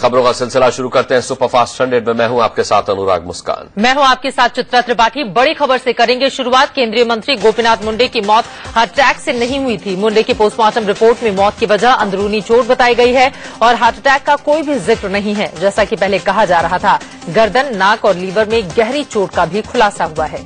खबरों का सिलसिला शुरू करते हैं सुपरफास्ट 100 में। मैं हूं आपके साथ अनुराग मुस्कान। मैं हूं आपके साथ चित्रा त्रिपाठी। बड़ी खबर से करेंगे शुरुआत। केंद्रीय मंत्री गोपीनाथ मुंडे की मौत हार्ट अटैक से नहीं हुई थी। मुंडे की पोस्टमार्टम रिपोर्ट में मौत की वजह अंदरूनी चोट बताई गई है और हार्ट अटैक का कोई भी जिक्र नहीं है, जैसा कि पहले कहा जा रहा था। गर्दन, नाक और लीवर में गहरी चोट का भी खुलासा हुआ है।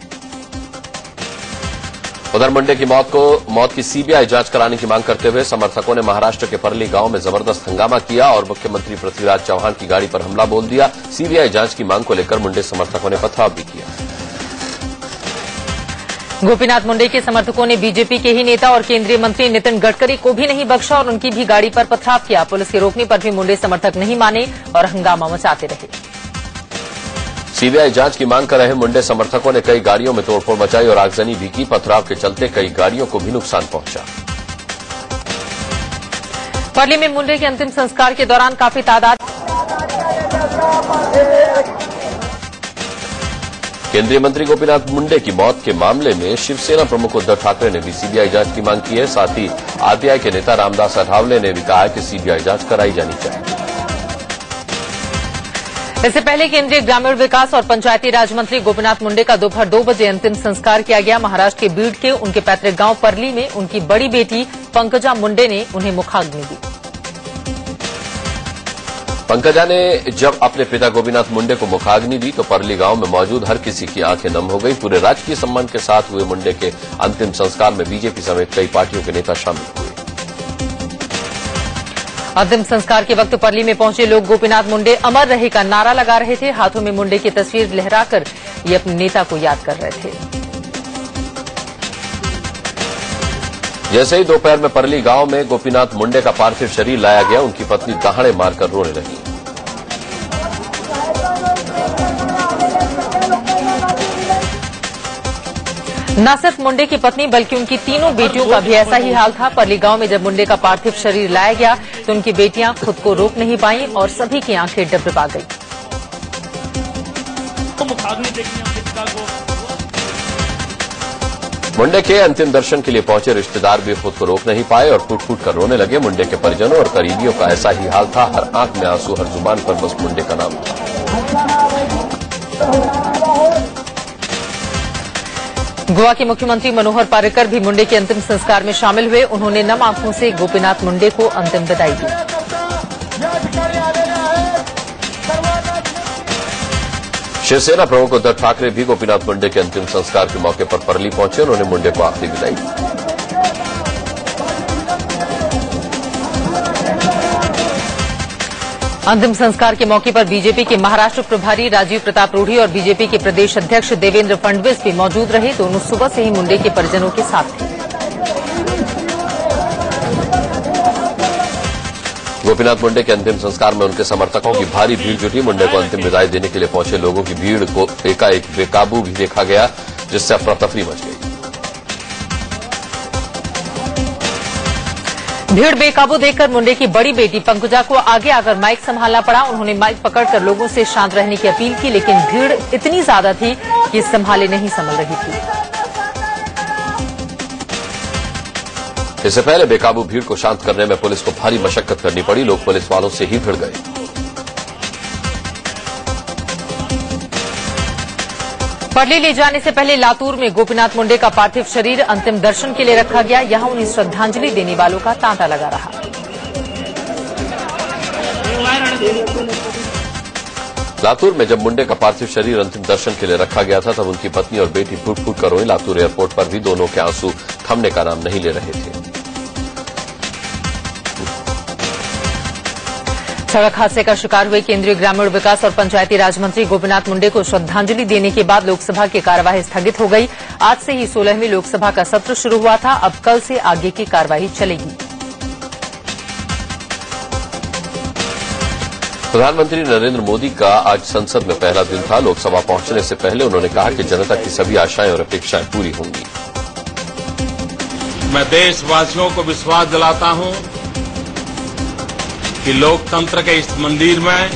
उधर मुंडे की मौत की सीबीआई जांच कराने की मांग करते हुए समर्थकों ने महाराष्ट्र के परली गांव में जबरदस्त हंगामा किया और मुख्यमंत्री पृथ्वीराज चौहान की गाड़ी पर हमला बोल दिया। सीबीआई जांच की मांग को लेकर मुंडे समर्थकों ने पथराव भी किया। गोपीनाथ मुंडे के समर्थकों ने बीजेपी के ही नेता और केंद्रीय मंत्री नितिन गडकरी को भी नहीं बख्शा और उनकी भी गाड़ी पर पथराव किया। पुलिस के रोकने पर भी मुंडे समर्थक नहीं माने और हंगामा मचाते रहे। सीबीआई जांच की मांग कर रहे मुंडे समर्थकों ने कई गाड़ियों में तोड़फोड़ मचाई और आगजनी भी की। पथराव के चलते कई गाड़ियों को भी नुकसान पहुंचा। परली में मुंडे के अंतिम संस्कार के दौरान काफी तादाद। केंद्रीय मंत्री गोपीनाथ मुंडे की मौत के मामले में शिवसेना प्रमुख उद्धव ठाकरे ने भी सीबीआई जांच की मांग की है। साथ ही आरपीआई के नेता रामदास अठावले ने भी कहा है कि सीबीआई जांच कराई जानी चाहिए। इससे पहले केंद्रीय ग्रामीण विकास और पंचायती राज मंत्री गोपीनाथ मुंडे का दोपहर 2 बजे अंतिम संस्कार किया गया। महाराष्ट्र के बीड के उनके पैतृक गांव परली में उनकी बड़ी बेटी पंकजा मुंडे ने उन्हें मुखाग्नि दी। पंकजा ने जब अपने पिता गोपीनाथ मुंडे को मुखाग्नि दी तो परली गांव में मौजूद हर किसी की आंखें नम हो गई। पूरे राजकीय सम्मान के साथ हुए मुंडे के अंतिम संस्कार में बीजेपी समेत कई पार्टियों के नेता शामिल हुए। अंतिम संस्कार के वक्त परली में पहुंचे लोग गोपीनाथ मुंडे अमर रहे का नारा लगा रहे थे। हाथों में मुंडे की तस्वीर लहराकर ये अपने नेता को याद कर रहे थे। जैसे ही दोपहर में परली गांव में गोपीनाथ मुंडे का पार्थिव शरीर लाया गया, उनकी पत्नी दहाड़े मारकर रोने लगी। न सिर्फ मुंडे की पत्नी बल्कि उनकी तीनों बेटियों का भी ऐसा ही हाल था। परली गांव में जब मुंडे का पार्थिव शरीर लाया गया तो उनकी बेटियां खुद को रोक नहीं पाईं और सभी की आंखें डबडबा गईं। मुंडे के अंतिम दर्शन के लिए पहुंचे रिश्तेदार भी खुद को रोक नहीं पाए और फूट फूट कर रोने लगे। मुंडे के परिजनों और करीबियों का ऐसा ही हाल था। हर आंख में आंसू, हर जुबान पर बस मुंडे का नाम था। गोवा के मुख्यमंत्री मनोहर पर्रिकर भी मुंडे के अंतिम संस्कार में शामिल हुए। उन्होंने नम आंखों से गोपीनाथ मुंडे को अंतिम विदाई दी। शिवसेना प्रमुख उद्धव ठाकरे भी गोपीनाथ मुंडे के अंतिम संस्कार के मौके पर परली पहुंचे। उन्होंने मुंडे को आखिरी विदाई दी। अंतिम संस्कार के मौके पर बीजेपी के महाराष्ट्र प्रभारी राजीव प्रताप रूढ़ी और बीजेपी के प्रदेश अध्यक्ष देवेंद्र फडणवीस भी मौजूद रहे। दोनों सुबह से ही मुंडे के परिजनों के साथ थे। गोपीनाथ मुंडे के अंतिम संस्कार में उनके समर्थकों की भारी भीड़ जुटी। मुंडे को अंतिम विदाई देने के लिए पहुंचे लोगों की भीड़ को एकाएक बेकाबू भी देखा गया, जिससे अफरा तफरी मच गई। भीड़ बेकाबू देखकर मुंडे की बड़ी बेटी पंकजा को आगे आकर माइक संभालना पड़ा। उन्होंने माइक पकड़कर लोगों से शांत रहने की अपील की, लेकिन भीड़ इतनी ज्यादा थी कि संभाले नहीं संभल रही थी। इससे पहले बेकाबू भीड़ को शांत करने में पुलिस को भारी मशक्कत करनी पड़ी। लोग पुलिस वालों से ही भिड़ गए। परली ले जाने से पहले लातूर में गोपीनाथ मुंडे का पार्थिव शरीर अंतिम दर्शन के लिए रखा गया। यहां उन्हें श्रद्धांजलि देने वालों का तांता लगा रहा। लातूर में जब मुंडे का पार्थिव शरीर अंतिम दर्शन के लिए रखा गया था, तब उनकी पत्नी और बेटी फूट फूट कर रोई। लातूर एयरपोर्ट पर भी दोनों के आंसू थमने का नाम नहीं ले रहे थे। सड़क हादसे का शिकार हुए केंद्रीय ग्रामीण विकास और पंचायती राज मंत्री गोपीनाथ मुंडे को श्रद्धांजलि देने के बाद लोकसभा की कार्यवाही स्थगित हो गई। आज से ही 16वीं लोकसभा का सत्र शुरू हुआ था। अब कल से आगे की कार्यवाही चलेगी। प्रधानमंत्री नरेंद्र मोदी का आज संसद में पहला दिन था। लोकसभा पहुंचने से पहले उन्होंने कहा कि जनता की सभी आशाएं और अपेक्षाएं पूरी होंगी। मैं देशवासियों को विश्वास दिलाता हूं कि लोकतंत्र के इस मंदिर में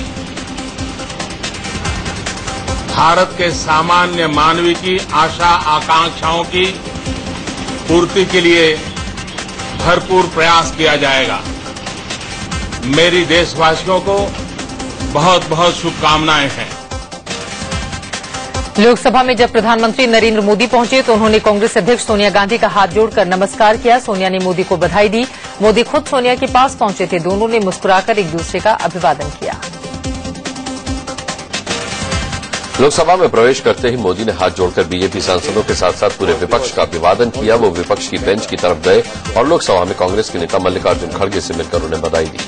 भारत के सामान्य मानवी की आशा आकांक्षाओं की पूर्ति के लिए भरपूर प्रयास किया जाएगा। मेरी देशवासियों को बहुत बहुत शुभकामनाएं हैं। लोकसभा में जब प्रधानमंत्री नरेंद्र मोदी पहुंचे तो उन्होंने कांग्रेस अध्यक्ष सोनिया गांधी का हाथ जोड़कर नमस्कार किया। सोनिया ने मोदी को बधाई दी। मोदी खुद सोनिया के पास पहुंचे थे। दोनों ने मुस्कुराकर एक दूसरे का अभिवादन किया। लोकसभा में प्रवेश करते ही मोदी ने हाथ जोड़कर बीजेपी सांसदों के साथ साथ पूरे विपक्ष का अभिवादन किया। वो विपक्ष की बेंच की तरफ गए और लोकसभा में कांग्रेस के नेता मल्लिकार्जुन खड़गे से मिलकर उन्हें बधाई दी।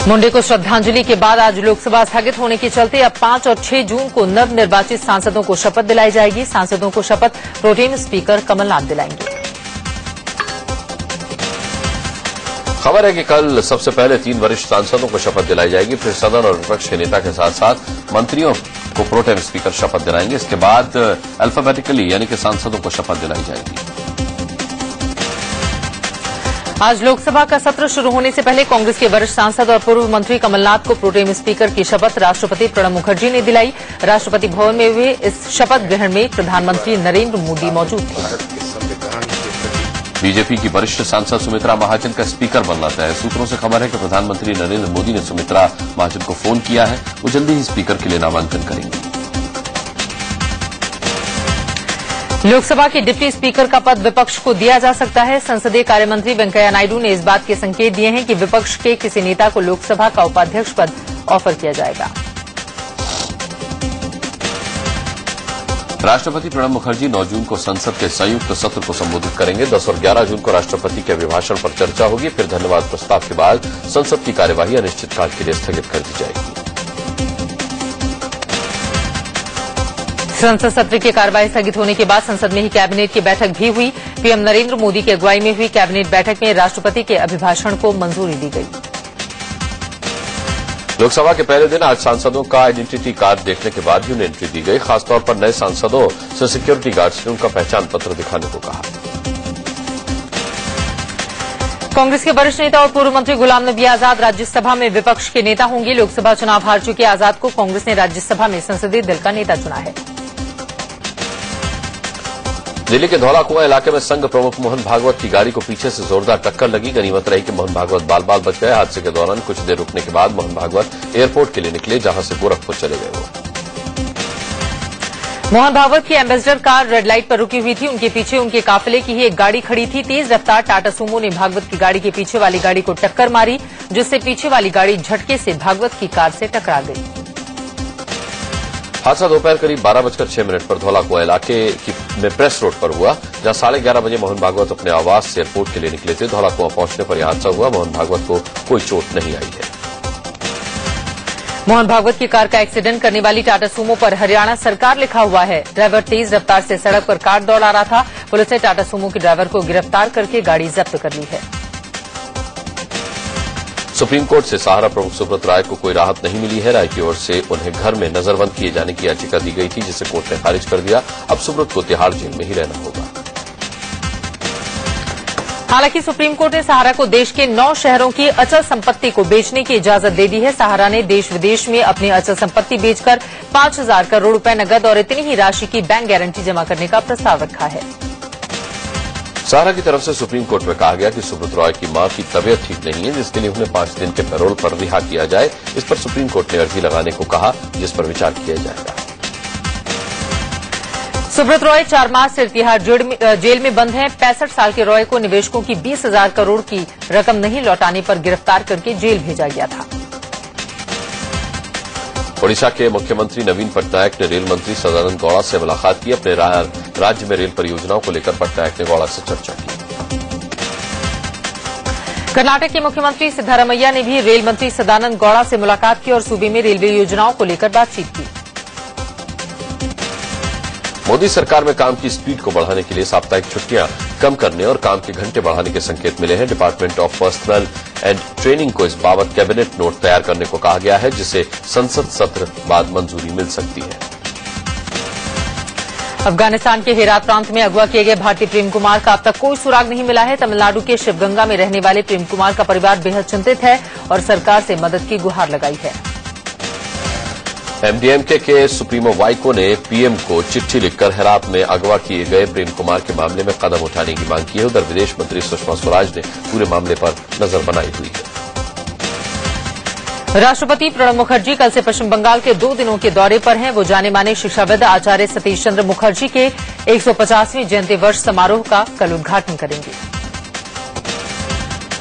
मुंडे को श्रद्धांजलि के बाद आज लोकसभा स्थगित होने के चलते अब 5 और 6 जून को नवनिर्वाचित सांसदों को शपथ दिलाई जाएगी। सांसदों को शपथ प्रोटेम स्पीकर कमलनाथ दिलाएंगे। खबर है कि कल सबसे पहले 3 वरिष्ठ सांसदों को शपथ दिलाई जाएगी। फिर सदन और विपक्ष के नेता के साथ साथ मंत्रियों को प्रोटेम स्पीकर शपथ दिलाएंगे। इसके बाद अल्फाबेटिकली यानी कि सांसदों को शपथ दिलाई जाएगी। आज लोकसभा का सत्र शुरू होने से पहले कांग्रेस के वरिष्ठ सांसद और पूर्व मंत्री कमलनाथ को प्रोटेम स्पीकर की शपथ राष्ट्रपति प्रणब मुखर्जी ने दिलाई। राष्ट्रपति भवन में हुए इस शपथ ग्रहण में प्रधानमंत्री नरेंद्र मोदी मौजूद थे। बीजेपी की वरिष्ठ सांसद सुमित्रा महाजन का स्पीकर बनना तय है। सूत्रों से खबर है कि प्रधानमंत्री नरेंद्र मोदी ने सुमित्रा महाजन को फोन किया है। वो जल्दी ही स्पीकर के लिए नामांकन करेंगे। लोकसभा के डिप्टी स्पीकर का पद विपक्ष को दिया जा सकता है। संसदीय कार्यमंत्री वेंकैया नायडू ने इस बात के संकेत दिए हैं कि विपक्ष के किसी नेता को लोकसभा का उपाध्यक्ष पद ऑफर किया जाएगा। राष्ट्रपति प्रणब मुखर्जी 9 जून को संसद के संयुक्त सत्र को संबोधित करेंगे। 10 और 11 जून को राष्ट्रपति के अभिभाषण पर चर्चा होगी। फिर धन्यवाद प्रस्ताव के बाद संसद की कार्यवाही अनिश्चितकाल के लिए स्थगित कर दी जाएगी। संसद सत्र की कार्यवाही स्थगित होने के बाद संसद में ही कैबिनेट की बैठक भी हुई। पीएम नरेंद्र मोदी की अगुवाई में हुई कैबिनेट बैठक में राष्ट्रपति के अभिभाषण को मंजूरी दी गई। लोकसभा के पहले दिन आज सांसदों का आइडेंटिटी कार्ड देखने के बाद ही उन्हें एंट्री दी गई। खासतौर पर नए सांसदों से सिक्योरिटी गार्ड्स ने उनका पहचान पत्र दिखाने को कहा। कांग्रेस के वरिष्ठ नेता और पूर्व मंत्री गुलाम नबी आजाद राज्यसभा में विपक्ष के नेता होंगे। लोकसभा चुनाव हार चुके आजाद को कांग्रेस ने राज्यसभा में संसदीय दल का नेता चुना है। दिल्ली के धौला कुआं इलाके में संघ प्रमुख मोहन भागवत की गाड़ी को पीछे से जोरदार टक्कर लगी। गनीमत रही कि मोहन भागवत बाल बाल बच गए। हादसे के दौरान कुछ देर रुकने के बाद मोहन भागवत एयरपोर्ट के लिए निकले, जहां से गोरखपुर चले गए। वो मोहन भागवत की एम्बेसडर कार रेड लाइट पर रुकी हुई थी। उनके पीछे उनके काफिले की ही एक गाड़ी खड़ी थी। तेज रफ्तार टाटा सूमो ने भागवत की गाड़ी के पीछे वाली गाड़ी को टक्कर मारी, जिससे पीछे वाली गाड़ी झटके से भागवत की कार से टकरा गई। हादसा दोपहर करीब 12:06 पर धौला कुआं इलाके में प्रेस रोड पर हुआ, जहां 11:30 बजे मोहन भागवत अपने आवास से एयरपोर्ट के लिए निकले थे। धौला कुआं पहुंचने पर यह हादसा हुआ। मोहन भागवत को कोई चोट नहीं आई है। मोहन भागवत की कार का एक्सीडेंट करने वाली टाटा सूमो पर हरियाणा सरकार लिखा हुआ है। ड्राइवर तेज रफ्तार से सड़क पर कार दौड़ा रहा था। पुलिस ने टाटा सूमो के ड्राइवर को गिरफ्तार करके गाड़ी जब्त कर ली है। सुप्रीम कोर्ट से सहारा प्रमुख सुब्रत राय को कोई राहत नहीं मिली है। राय की ओर से उन्हें घर में नजरबंद किए जाने की याचिका दी गई थी, जिसे कोर्ट ने खारिज कर दिया। अब सुब्रत को तिहाड़ जेल में ही रहना होगा। हालांकि सुप्रीम कोर्ट ने सहारा को देश के 9 शहरों की अचल संपत्ति को बेचने की इजाजत दे दी है। सहारा ने देश विदेश में अपनी अचल संपत्ति बेचकर 5,000 करोड़ रुपए नकद और इतनी ही राशि की बैंक गारंटी जमा करने का प्रस्ताव रखा है। सहारा की तरफ से सुप्रीम कोर्ट में कहा गया कि सुब्रत रॉय की मां की तबीयत ठीक नहीं है, जिसके लिए उन्हें 5 दिन के पैरोल पर रिहा किया जाए। इस पर सुप्रीम कोर्ट ने अर्जी लगाने को कहा, जिस पर विचार किया जाएगा। सुब्रत रॉय 4 मार्च से तिहाड़ जेल में बंद हैं। 65 साल के रॉय को निवेशकों की 20,000 करोड़ की रकम नहीं लौटाने पर गिरफ्तार करके जेल भेजा गया था। ओडिशा के मुख्यमंत्री नवीन पटनायक ने रेल मंत्री सदानंद गौड़ा से मुलाकात की। अपने राज्य में रेल परियोजनाओं को लेकर पटनायक ने गौड़ा से चर्चा की। कर्नाटक के मुख्यमंत्री सिद्धारमैया ने भी रेल मंत्री सदानंद गौड़ा से मुलाकात की और सूबे में रेलवे योजनाओं को लेकर बातचीत की। मोदी सरकार में काम की स्पीड को बढ़ाने के लिए साप्ताहिक छुट्टियां कम करने और काम के घंटे बढ़ाने के संकेत मिले हैं। Department of personal and training को इस बाबत कैबिनेट नोट तैयार करने को कहा गया है, जिसे संसद सत्र बाद मंजूरी मिल सकती है। अफगानिस्तान के हेरात प्रांत में अगवा किए गए भारतीय प्रेम कुमार का अब तक कोई सुराग नहीं मिला है। तमिलनाडु के शिवगंगा में रहने वाले प्रेम कुमार का परिवार बेहद चिंतित है और सरकार से मदद की गुहार लगाई है। एमडीएमके के सुप्रीमो वाइको ने पीएम को चिट्ठी लिखकर हेरात में अगवा किए गए प्रेम कुमार के मामले में कदम उठाने की मांग की है। उधर विदेश मंत्री सुषमा स्वराज ने पूरे मामले पर नजर बनाई हुई है। राष्ट्रपति प्रणब मुखर्जी कल से पश्चिम बंगाल के 2 दिनों के दौरे पर हैं। वो जाने माने शिक्षाविद आचार्य सतीश चंद्र मुखर्जी के 150वीं जयंती वर्ष समारोह का कल उद्घाटन करेंगे।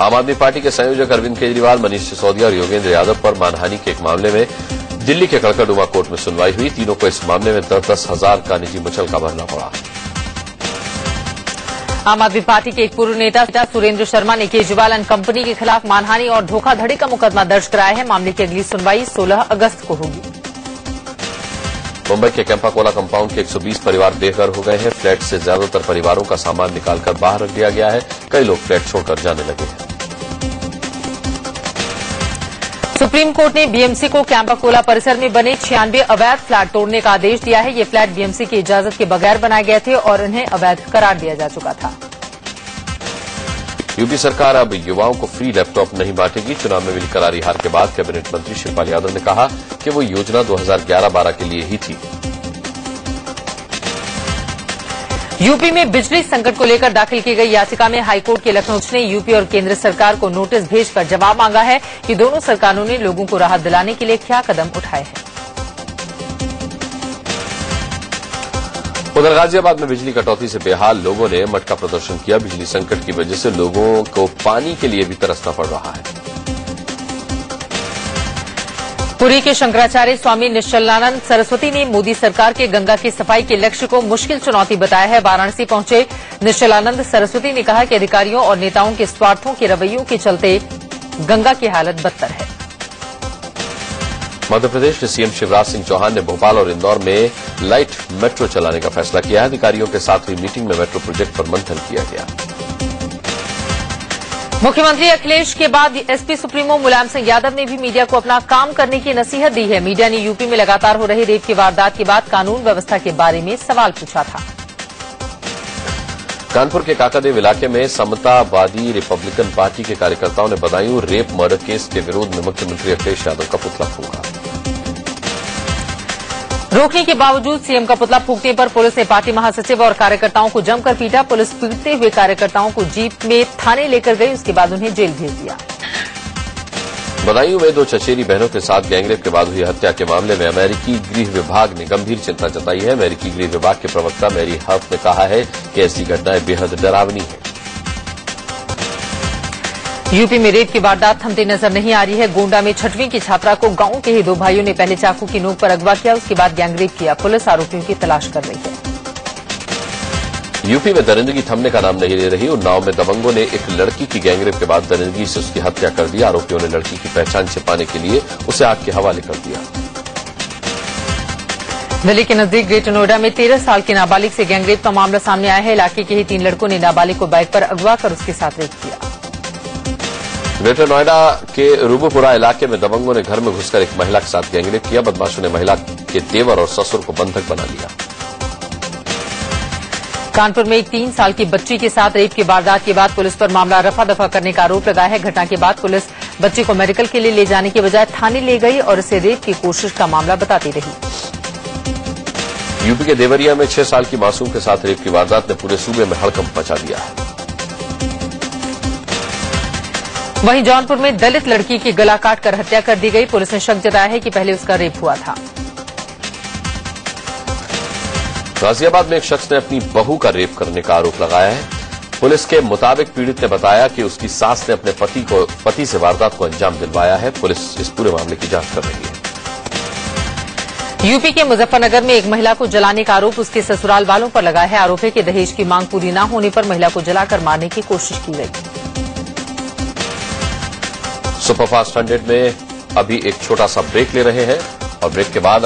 आम आदमी पार्टी के संयोजक अरविंद केजरीवाल, मनीष सिसोदिया और योगेंद्र यादव पर मानहानि के एक मामले में दिल्ली के कड़कड़डुमा कोर्ट में सुनवाई हुई। तीनों को इस मामले में 10,000 का निजी मुचलका भरना पड़ा। आम आदमी पार्टी के एक पूर्व नेता सुरेंद्र शर्मा ने केजरीवाल एंड कंपनी के खिलाफ मानहानि और धोखाधड़ी का मुकदमा दर्ज कराया है। मामले की अगली सुनवाई 16 अगस्त को होगी। मुंबई के कैंपा कोला कंपाउंड के 120 परिवार बेघर हो गए हैं। फ्लैट से ज्यादातर परिवारों का सामान निकालकर बाहर रख दिया गया है। कई लोग फ्लैट छोड़कर जाने लगे हैं। सुप्रीम कोर्ट ने बीएमसी को कैंपा कोला परिसर में बने 96 अवैध फ्लैट तोड़ने का आदेश दिया है। ये फ्लैट बीएमसी की इजाजत के बगैर बनाए गए थे और इन्हें अवैध करार दिया जा चुका था। यूपी सरकार अब युवाओं को फ्री लैपटॉप नहीं बांटेगी। चुनाव में मिली करारी हार के बाद कैबिनेट मंत्री शिवपाल यादव ने कहा कि वो योजना 2011-12 के लिए ही थी। यूपी में बिजली संकट को लेकर दाखिल की गई याचिका में हाईकोर्ट के लखनऊ ने यूपी और केंद्र सरकार को नोटिस भेजकर जवाब मांगा है कि दोनों सरकारों ने लोगों को राहत दिलाने के लिए क्या कदम उठाए हैं। उधर गाजियाबाद में बिजली कटौती से बेहाल लोगों ने मटका प्रदर्शन किया। बिजली संकट की वजह से लोगों को पानी के लिए भी तरसना पड़ रहा है। पुरी के शंकराचार्य स्वामी निश्चलानंद सरस्वती ने मोदी सरकार के गंगा की सफाई के लक्ष्य को मुश्किल चुनौती बताया है। वाराणसी पहुंचे निश्चलानंद सरस्वती ने कहा कि अधिकारियों और नेताओं के स्वार्थों के रवैयों के चलते गंगा की हालत बदतर है। मध्य प्रदेश के सीएम शिवराज सिंह चौहान ने भोपाल और इंदौर में लाइट मेट्रो चलाने का फैसला किया है। अधिकारियों के साथ हुई मीटिंग में मेट्रो प्रोजेक्ट पर मंथन किया गया। मुख्यमंत्री अखिलेश के बाद एसपी सुप्रीमो मुलायम सिंह यादव ने भी मीडिया को अपना काम करने की नसीहत दी है। मीडिया ने यूपी में लगातार हो रही रेप की वारदात के बाद कानून व्यवस्था के बारे में सवाल पूछा था। कानपुर के काकादेव इलाके में समतावादी रिपब्लिकन पार्टी के कार्यकर्ताओं ने बदायूं रेप मर्डर केस के विरोध में मुख्यमंत्री अखिलेश यादव का पुतला फूंका। रोकने के बावजूद सीएम का पुतला फूंकने पर पुलिस ने पार्टी महासचिव और कार्यकर्ताओं को जमकर पीटा। पुलिस पीटते हुए कार्यकर्ताओं को जीप में थाने लेकर गई। उसके बाद उन्हें जेल भेज दिया। बदायूं में 2 चचेरी बहनों के साथ गैंगरेप के बाद हुई हत्या के मामले में अमेरिकी गृह विभाग ने गंभीर चिंता जताई है। अमेरिकी गृह विभाग के प्रवक्ता मैरी हर्फ ने कहा है कि ऐसी घटनाएं बेहद डरावनी है। यूपी में रेप की वारदात थमती नजर नहीं आ रही है। गोंडा में 6वीं की छात्रा को गांव के ही 2 भाइयों ने पहले चाकू की नोक पर अगवा किया। उसके बाद गैंगरेप किया। पुलिस आरोपियों की तलाश कर रही है। यूपी में दरिंदगी थमने का नाम नहीं ले रही। उन्नाव में दबंगों ने एक लड़की की गैंगरेप के बाद दरिंदगी से उसकी हत्या कर दी। आरोपियों ने लड़की की पहचान छिपाने के लिए उसे आग के हवाले कर दिया। दिल्ली के नजदीक ग्रेटर नोएडा में 13 साल के नाबालिग से गैंगरेप का मामला सामने आया है। इलाके के ही 3 लड़कों ने नाबालिग को बाइक पर अगवा कर उसके साथ रेप किया। ग्रेटर नोएडा के रूबुपुरा इलाके में दबंगों ने घर में घुसकर एक महिला के साथ गैंगरेप किया। बदमाशों ने महिला के देवर और ससुर को बंधक बना लिया। कानपुर में एक 3 साल की बच्ची के साथ रेप की वारदात के बाद पुलिस पर मामला रफा दफा करने का आरोप लगाया है। घटना के बाद पुलिस बच्ची को मेडिकल के लिए ले जाने के बजाय थाने ले गई और इसे रेप की कोशिश का मामला बताती रही। यूपी के देवरिया में 6 साल की मासूम के साथ रेप की वारदात ने पूरे सूबे में हड़कंप मचा दिया है। वहीं जौनपुर में दलित लड़की की गला काटकर हत्या कर दी गई। पुलिस ने शक जताया है कि पहले उसका रेप हुआ था। गाजियाबाद में एक शख्स ने अपनी बहू का रेप करने का आरोप लगाया है। पुलिस के मुताबिक पीड़ित ने बताया कि उसकी सास ने अपने पति से वारदात को अंजाम दिलवाया है। पुलिस इस पूरे मामले की जांच कर रही है। यूपी के मुजफ्फरनगर में एक महिला को जलाने का आरोप उसके ससुराल वालों पर लगा है। आरोप है कि दहेज की मांग पूरी न होने पर महिला को जलाकर मारने की कोशिश की गई। सुपरफास्ट 100 में अभी एक छोटा सा ब्रेक ले रहे हैं और ब्रेक के बाद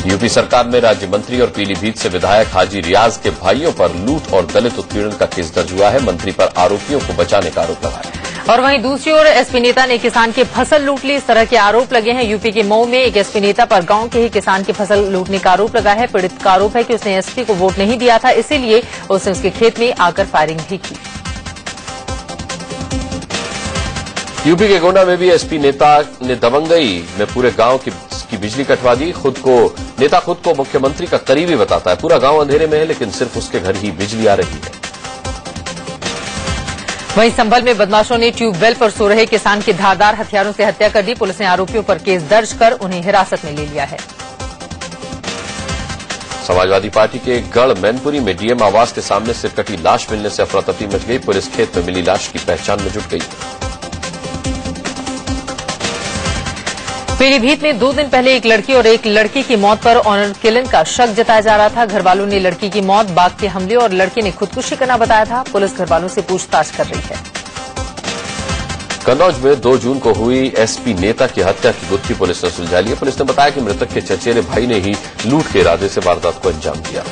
यूपी सरकार में राज्य मंत्री और पीलीभीत से विधायक हाजी रियाज के भाइयों पर लूट और दलित उत्पीड़न का केस दर्ज हुआ है। मंत्री पर आरोपियों को बचाने का आरोप लगाया। और वहीं दूसरी ओर एसपी नेता ने किसान की फसल लूट ली। इस तरह के आरोप लगे हैं। यूपी के मऊ में एक एसपी नेता पर गांव के ही किसान की फसल लूटने का आरोप लगा है। पीड़ित का आरोप है कि उसने एसपी को वोट नहीं दिया था, इसीलिए उसने उसके खेत में आकर फायरिंग भी की। यूपी के गोंडा में भी एसपी नेता ने दबंगई में पूरे गांव की बिजली कटवा दी। नेता खुद को मुख्यमंत्री का करीबी बताता है। पूरा गांव अंधेरे में है, लेकिन सिर्फ उसके घर ही बिजली आ रही है। वहीं संभल में बदमाशों ने ट्यूबवेल पर सो रहे किसान की धारदार हथियारों से हत्या कर दी। पुलिस ने आरोपियों पर केस दर्ज कर उन्हें हिरासत में ले लिया है। समाजवादी पार्टी के गढ़ मैनपुरी में डीएम आवास के सामने सिरकटी लाश मिलने से अफरा तफरी मच गई। पुलिस खेत में मिली लाश की पहचान में जुट गई। पीलीभीत में 2 दिन पहले एक लड़की और एक लड़के की मौत पर ऑनर किलिंग का शक जताया जा रहा था। घरवालों ने लड़की की मौत बाघ के हमले और लड़के ने खुदकुशी करना बताया था। पुलिस घरवालों से पूछताछ कर रही है। कन्नौज में 2 जून को हुई एसपी नेता की हत्या की गुत्थी पुलिस ने सुलझा ली। पुलिस ने बताया कि मृतक के चचेरे भाई ने ही लूट के इरादे से वारदात को अंजाम दिया।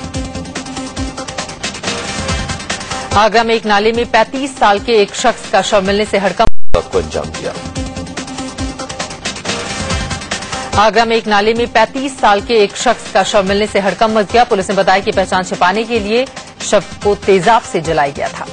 आगरा में एक नाले में 35 साल के एक शख्स का शव मिलने से हड़कंप को अंजाम दिया। आगरा में एक नाले में 35 साल के एक शख्स का शव मिलने से हड़कंप मच गया। पुलिस ने बताया कि पहचान छिपाने के लिए शव को तेजाब से जलाया गया था।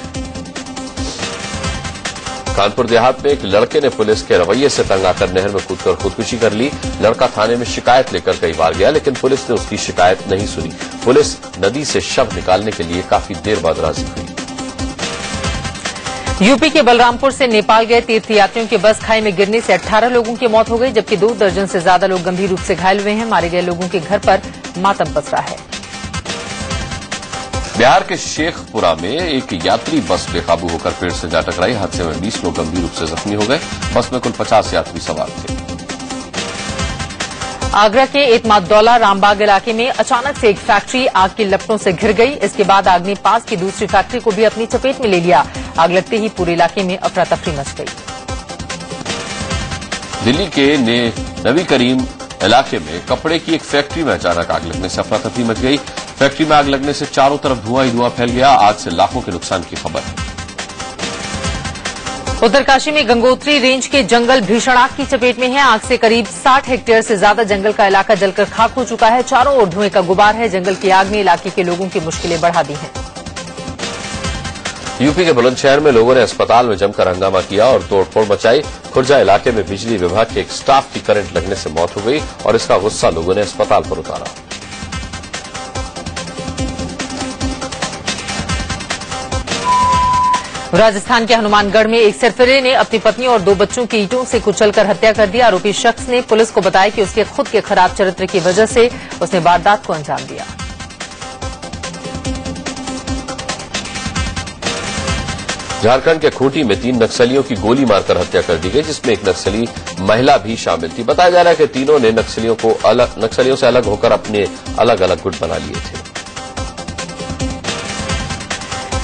कानपुर देहात में एक लड़के ने पुलिस के रवैये से तंग आकर नहर में कूदकर खुदकुशी कर ली। लड़का थाने में शिकायत लेकर कई बार गया, लेकिन पुलिस ने उसकी शिकायत नहीं सुनी। पुलिस नदी से शव निकालने के लिए काफी देर बाद राजी हुई। यूपी के बलरामपुर से नेपाल गए तीर्थयात्रियों की बस खाई में गिरने से 18 लोगों की मौत हो गई, जबकि 2 दर्जन से ज्यादा लोग गंभीर रूप से घायल हुए हैं। मारे गए लोगों के घर पर मातम पसरा है। बिहार के शेखपुरा में एक यात्री बस बेकाबू होकर पेड़ से जा टकराई। हादसे में 20 लोग गंभीर रूप से जख्मी हो गए। बस में कुल 50 यात्री सवार थे। आगरा के एतमादौला रामबाग इलाके में अचानक से एक फैक्ट्री आग की लपटों से घिर गई। इसके बाद आग ने पास की दूसरी फैक्ट्री को भी अपनी चपेट में ले लिया। आग लगते ही पूरे इलाके में अफरा तफरी मच गई। दिल्ली के नबी करीम इलाके में कपड़े की एक फैक्ट्री में अचानक आग लगने से अफरा तफरी मच गई। फैक्ट्री में आग लगने से चारों तरफ धुआं ही धुआं फैल गया। आग से लाखों के नुकसान की खबर है। उत्तरकाशी में गंगोत्री रेंज के जंगल भीषण आग की चपेट में है। आग से करीब 60 हेक्टेयर से ज्यादा जंगल का इलाका जलकर खाक हो चुका है। चारों ओर धुएं का गुबार है। जंगल की आग ने इलाके के लोगों की मुश्किलें बढ़ा दी हैं। यूपी के बुलंदशहर में लोगों ने अस्पताल में जमकर हंगामा किया और तोड़फोड़ मचाई। खुर्जा इलाके में बिजली विभाग के एक स्टाफ की करंट लगने से मौत हो गई और इसका गुस्सा लोगों ने अस्पताल पर उतारा। राजस्थान के हनुमानगढ़ में एक सरफिरे ने अपनी पत्नी और 2 बच्चों की ईंटों से कुचलकर हत्या कर दी। आरोपी शख्स ने पुलिस को बताया कि उसके खुद के खराब चरित्र की वजह से उसने वारदात को अंजाम दिया। झारखंड के खूंटी में 3 नक्सलियों की गोली मारकर हत्या कर दी गई, जिसमें एक नक्सली महिला भी शामिल थी। बताया जा रहा है कि तीनों ने नक्सलियों से अलग होकर अपने अलग अलग गुट बना लिए थे।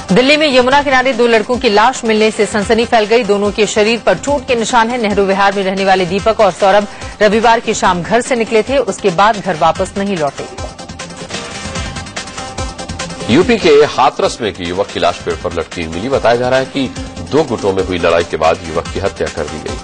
दिल्ली में यमुना किनारे 2 लड़कों की लाश मिलने से सनसनी फैल गई। दोनों के शरीर पर चोट के निशान हैं। नेहरू विहार में रहने वाले दीपक और सौरभ रविवार की शाम घर से निकले थे। उसके बाद घर वापस नहीं लौटे। यूपी के हाथरस में एक युवक की लाश पेड़ पर लटकी मिली। बताया जा रहा है कि 2 गुटों में हुई लड़ाई के बाद युवक की हत्या कर दी गई।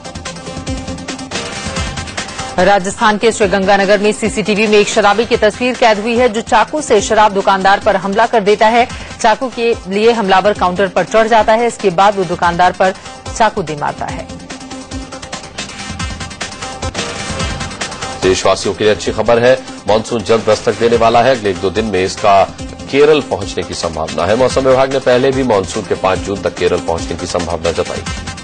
राजस्थान के श्रीगंगानगर में सीसीटीवी में एक शराबी की तस्वीर कैद हुई है, जो चाकू से शराब दुकानदार पर हमला कर देता है। चाकू के लिए हमलावर काउंटर पर चढ़ जाता है। इसके बाद वो दुकानदार पर चाकू दे मारता है। देशवासियों के लिए अच्छी खबर है। मानसून जल्द दस्तक देने वाला है। अगले 1-2 दिन में इसका केरल पहुंचने की संभावना है। मौसम विभाग ने पहले भी मानसून के 5 जून तक केरल पहुंचने की संभावना जताई थी।